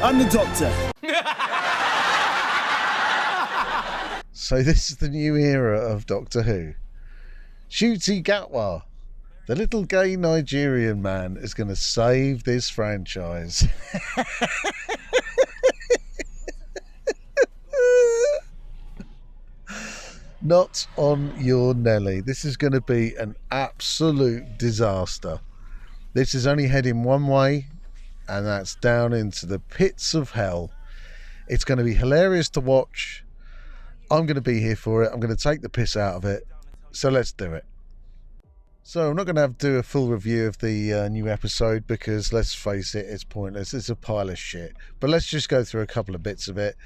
I'm the Doctor. So this is the new era of Doctor Who. Cuti Gatwa, the little gay Nigerian man, is going to save this franchise. Not on your Nelly. This is going to be an absolute disaster. This is only heading one way, and that's down into the pits of hell. It's going to be hilarious to watch. I'm going to be here for it. I'm going to take the piss out of it. So let's do it. So I'm not going to have to do a full review of the new episode because, let's face it, it's pointless. It's a pile of shit. But let's just go through a couple of bits of it.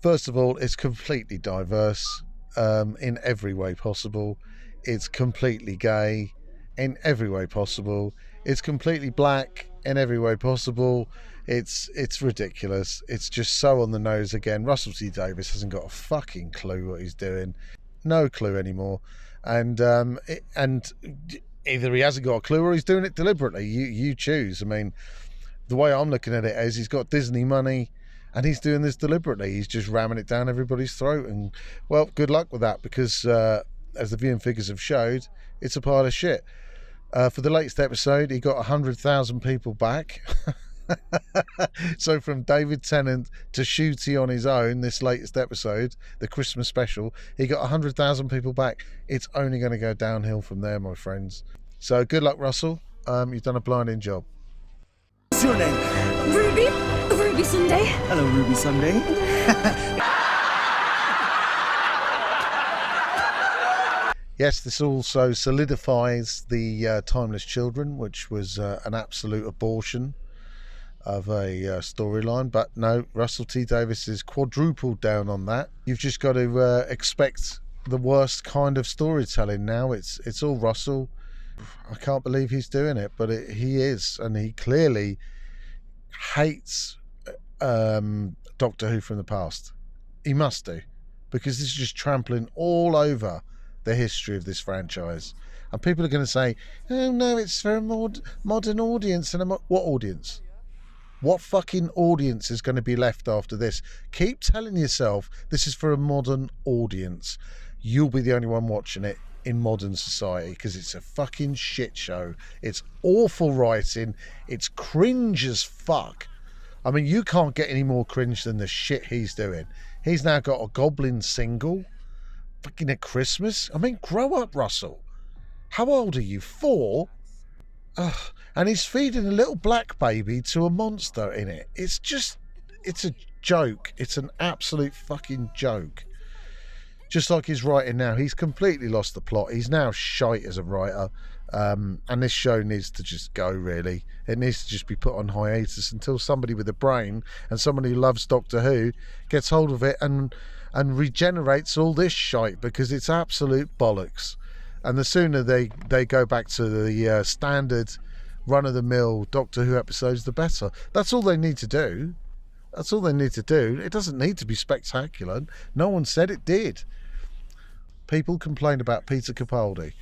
First of all, it's completely diverse in every way possible. It's completely gay in every way possible. It's completely black in every way possible. It's ridiculous. It's just so on the nose again. Russell T Davies hasn't got a fucking clue what he's doing. No clue anymore. And either he hasn't got a clue or he's doing it deliberately. You choose. I mean, the way I'm looking at it is he's got Disney money and he's doing this deliberately. He's just ramming it down everybody's throat. And, well, good luck with that because, as the viewing figures have showed, it's a pile of shit. For the latest episode, he got 100,000 people back. So from David Tennant to Cuti on his own, this latest episode, the Christmas special, he got 100,000 people back. It's only going to go downhill from there, my friends. So good luck, Russell. You've done a blinding job. What's your name? Ruby. Ruby Sunday. Hello, Ruby Sunday. Yes, this also solidifies the Timeless Children, which was an absolute abortion of a storyline. But no, Russell T Davies is quadrupled down on that. You've just got to expect the worst kind of storytelling now. It's all Russell. I can't believe he's doing it, but he is, and he clearly hates Doctor Who from the past. He must do, because this is just trampling all over the history of this franchise. And people are going to say, oh no, it's for a modern audience. And what audience? What fucking audience is going to be left after this? Keep telling yourself this is for a modern audience. You'll be the only one watching it in modern society because it's a fucking shit show. It's awful writing. It's cringe as fuck. I mean, you can't get any more cringe than the shit he's doing. He's now got a Goblin single fucking at Christmas. I mean, grow up, Russell. How old are you? 4? Ugh. And he's feeding a little black baby to a monster in it. It's a joke. It's an absolute fucking joke. Just like his writing now. He's completely lost the plot. He's now shite as a writer. And this show needs to just go, really. It needs to just be put on hiatus until somebody with a brain and somebody who loves Doctor Who gets hold of it and regenerates all this shite, because it's absolute bollocks. And the sooner they go back to the standard run-of-the-mill Doctor Who episodes, the better. That's all they need to do. That's all they need to do. It doesn't need to be spectacular. No one said it did. People complained about Peter Capaldi.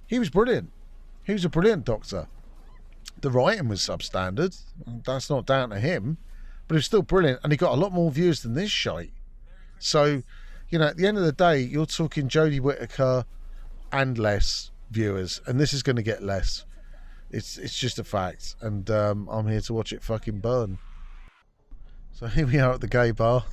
He was brilliant. He was a brilliant Doctor. The writing was substandard. That's not down to him. But he was still brilliant, and he got a lot more views than this shite. So, you know, at the end of the day, you're talking Jodie Whittaker and less viewers, and this is going to get less. It's just a fact, and I'm here to watch it fucking burn. So here we are at the gay bar.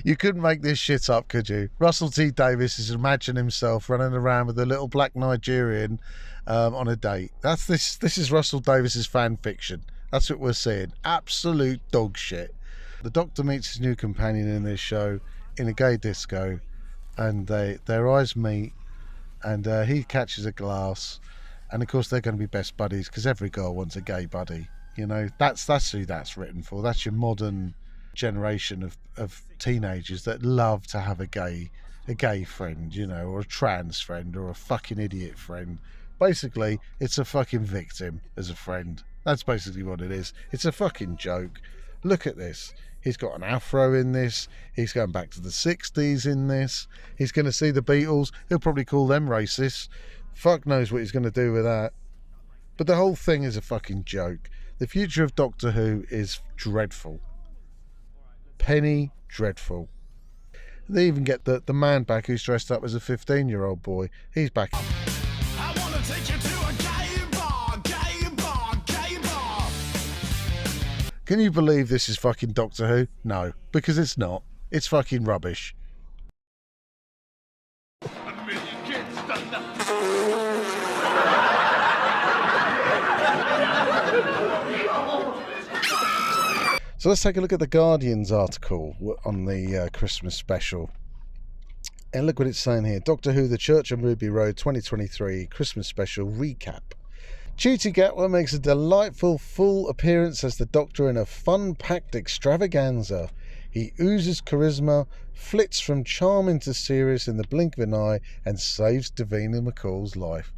You couldn't make this shit up, could you? Russell T Davies is imagining himself running around with a little black Nigerian on a date. This is Russell Davies's fan fiction. That's what we're seeing. Absolute dog shit. The Doctor meets his new companion in this show in a gay disco, and their eyes meet, and he catches a glass, and of course they're going to be best buddies because every girl wants a gay buddy. You know, that's who that's written for. That's your modern generation of teenagers that love to have a gay friend, you know, or a trans friend, or a fucking idiot friend. Basically, it's a fucking victim as a friend. That's basically what it is. It's a fucking joke. Look at this. He's got an afro in this. He's going back to the 60s in this. He's going to see the Beatles. He'll probably call them racist. Fuck knows what he's going to do with that. But the whole thing is a fucking joke. The future of Doctor Who is dreadful. Penny dreadful. They even get the man back who's dressed up as a 15-year-old boy. He's back. I wanna take you to a gay bar, gay bar, gay bar. Can you believe this is fucking Doctor Who? No, because it's not. It's fucking rubbish. So let's take a look at the Guardian's article on the Christmas special. And look what it's saying here. Doctor Who, The Church on Ruby Road 2023 Christmas special recap. Cuti Gatwa makes a delightful full appearance as the Doctor in a fun-packed extravaganza. He oozes charisma, flits from charm into serious in the blink of an eye, and saves Davina McCall's life.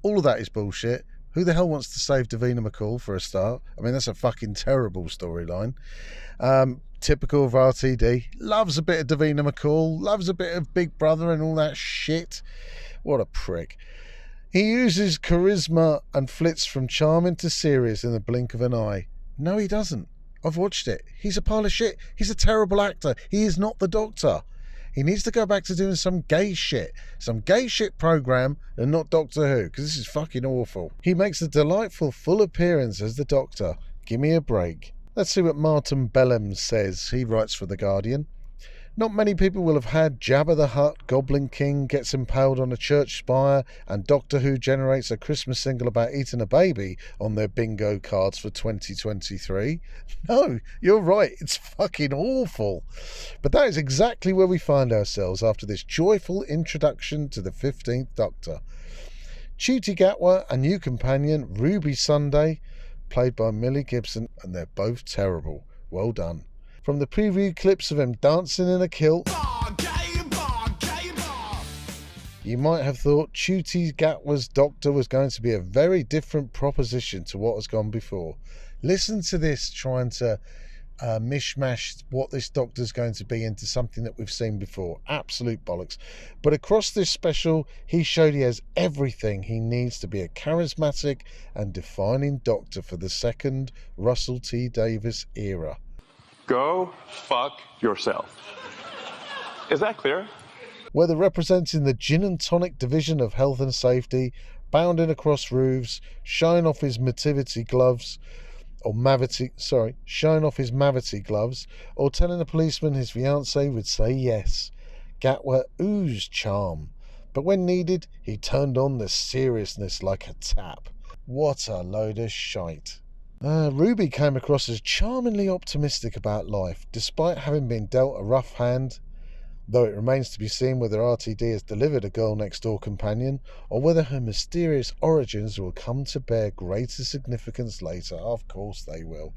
All of that is bullshit. Who the hell wants to save Davina McCall for a start? I mean, that's a fucking terrible storyline. Typical of RTD. Loves a bit of Davina McCall. Loves a bit of Big Brother and all that shit. What a prick. He uses charisma and flits from charm into serious in the blink of an eye. No, he doesn't. I've watched it. He's a pile of shit. He's a terrible actor. He is not the Doctor. He needs to go back to doing some gay shit program and not Doctor Who, because this is fucking awful. He makes a delightful full appearance as the Doctor. Give me a break. Let's see what Martin Bellem says. He writes for The Guardian. Not many people will have had Jabba the Hutt, Goblin King gets impaled on a church spire, and Doctor Who generates a Christmas single about eating a baby on their bingo cards for 2023. No, you're right, it's fucking awful. But that is exactly where we find ourselves after this joyful introduction to the 15th Doctor. Cuti Gatwa, a new companion, Ruby Sunday, played by Millie Gibson, and they're both terrible. Well done. From the preview clips of him dancing in a kilt, you might have thought Cuti Gatwa's Doctor was going to be a very different proposition to what has gone before. Listen to this trying to mishmash what this Doctor's going to be into something that we've seen before. Absolute bollocks. But across this special, he showed he has everything he needs to be a charismatic and defining Doctor for the second Russell T Davies era. Go fuck yourself. Is that clear? Whether representing the gin and tonic division of health and safety, bounding across roofs, showing off his Mavity gloves, or telling a policeman his fiancée would say yes. Gatwa oozed charm, but when needed, he turned on the seriousness like a tap. What a load of shite. Ruby came across as charmingly optimistic about life, despite having been dealt a rough hand, though it remains to be seen whether RTD has delivered a girl next door companion, or whether her mysterious origins will come to bear greater significance later. Of course they will.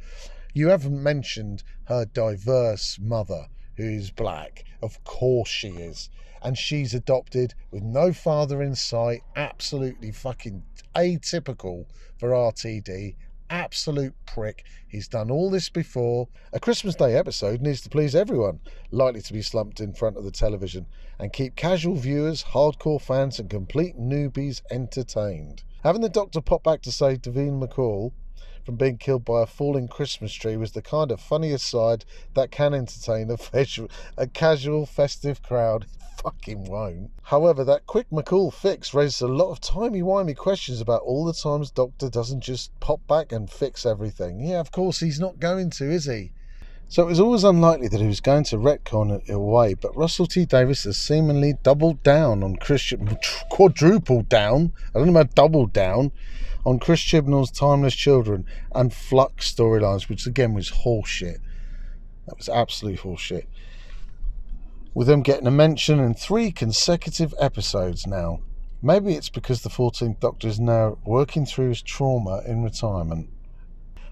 You haven't mentioned her diverse mother, who's black. Of course she is. And she's adopted with no father in sight. Absolutely fucking atypical for RTD. Absolute prick. He's done all this before. A Christmas Day episode needs to please everyone likely to be slumped in front of the television and keep casual viewers, hardcore fans and complete newbies entertained. Having the Doctor pop back to save Davina McCall from being killed by a falling Christmas tree was the kind of funniest side that can entertain a casual festive crowd. Fucking won't. However, that quick McCall fix raises a lot of timey-wimey questions about all the times Doctor doesn't just pop back and fix everything. Yeah, of course he's not going to, is he? So it was always unlikely that he was going to retcon it away, but Russell T Davies has seemingly quadrupled down, I don't know about doubled down, on Chris Chibnall's Timeless Children and Flux storylines, which again was horseshit. That was absolute horseshit. With them getting a mention in 3 consecutive episodes now. Maybe it's because the 14th Doctor is now working through his trauma in retirement.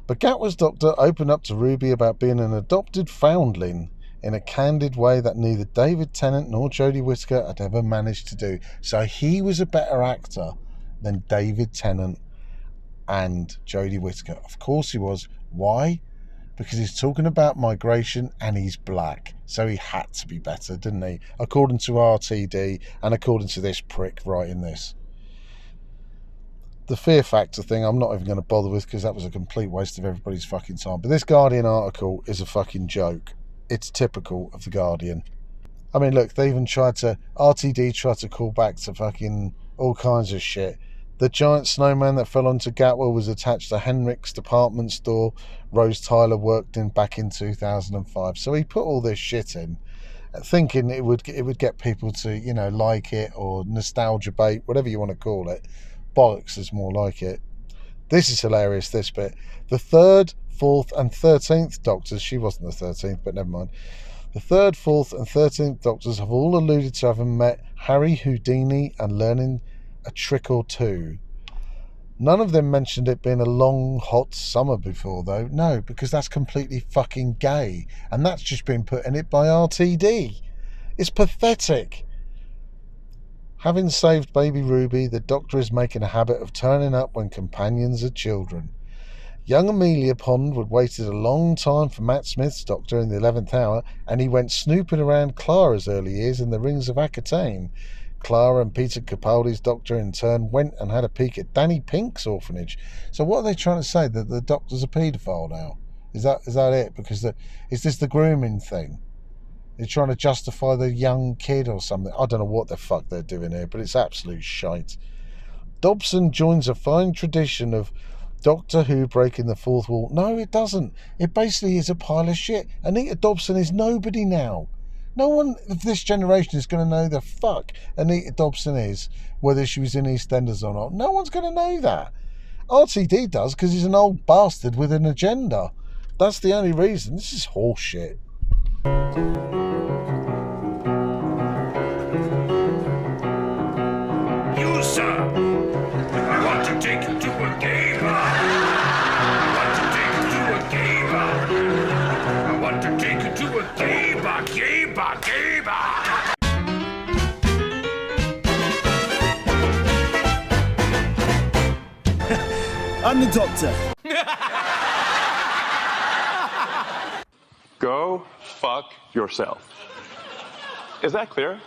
But Gatwa's Doctor opened up to Ruby about being an adopted foundling in a candid way that neither David Tennant nor Jodie Whittaker had ever managed to do. So he was a better actor than David Tennant and Jodie Whittaker. Of course he was. Why? Because he's talking about migration and he's black. So he had to be better, didn't he? According to RTD and according to this prick writing this. The fear factor thing I'm not even going to bother with because that was a complete waste of everybody's fucking time. But this Guardian article is a fucking joke. It's typical of the Guardian. I mean, look, they even RTD tried to call back to fucking all kinds of shit. The giant snowman that fell onto Gatwa was attached to Henrik's department store Rose Tyler worked in back in 2005. So he put all this shit in, thinking it would get people to, you know, like it, or nostalgia bait, whatever you want to call it. Bollocks is more like it. This is hilarious, this bit. The 3rd, 4th and 13th Doctors, she wasn't the 13th, but never mind. The 3rd, 4th and 13th Doctors have all alluded to having met Harry Houdini and learning a trick or two. None of them mentioned it being a long, hot summer before, though. No, because that's completely fucking gay. And that's just been put in it by RTD. It's pathetic. Having saved baby Ruby, the Doctor is making a habit of turning up when companions are children. Young Amelia Pond had waited a long time for Matt Smith's Doctor in the 11th hour, and he went snooping around Clara's early years in the Rings of Aquitaine. Clara and Peter Capaldi's Doctor in turn went and had a peek at Danny Pink's orphanage. So what are they trying to say? That the Doctor's a paedophile now? Is that it? Because is this the grooming thing? They're trying to justify the young kid or something. I don't know what the fuck they're doing here, but it's absolute shite. Dobson joins a fine tradition of Doctor Who breaking the fourth wall. No, it doesn't. It basically is a pile of shit. Anita Dobson is nobody now. No one of this generation is going to know the fuck Anita Dobson is, whether she was in EastEnders or not. No one's going to know that. RTD does, because he's an old bastard with an agenda. That's the only reason. This is horse shit. You, sir, I want to take you to a gay bar. I want to take you to a gay bar. I want to take you to a gay bar, gay bar, gay bar. I'm the Doctor. Go fuck yourself. Is that clear?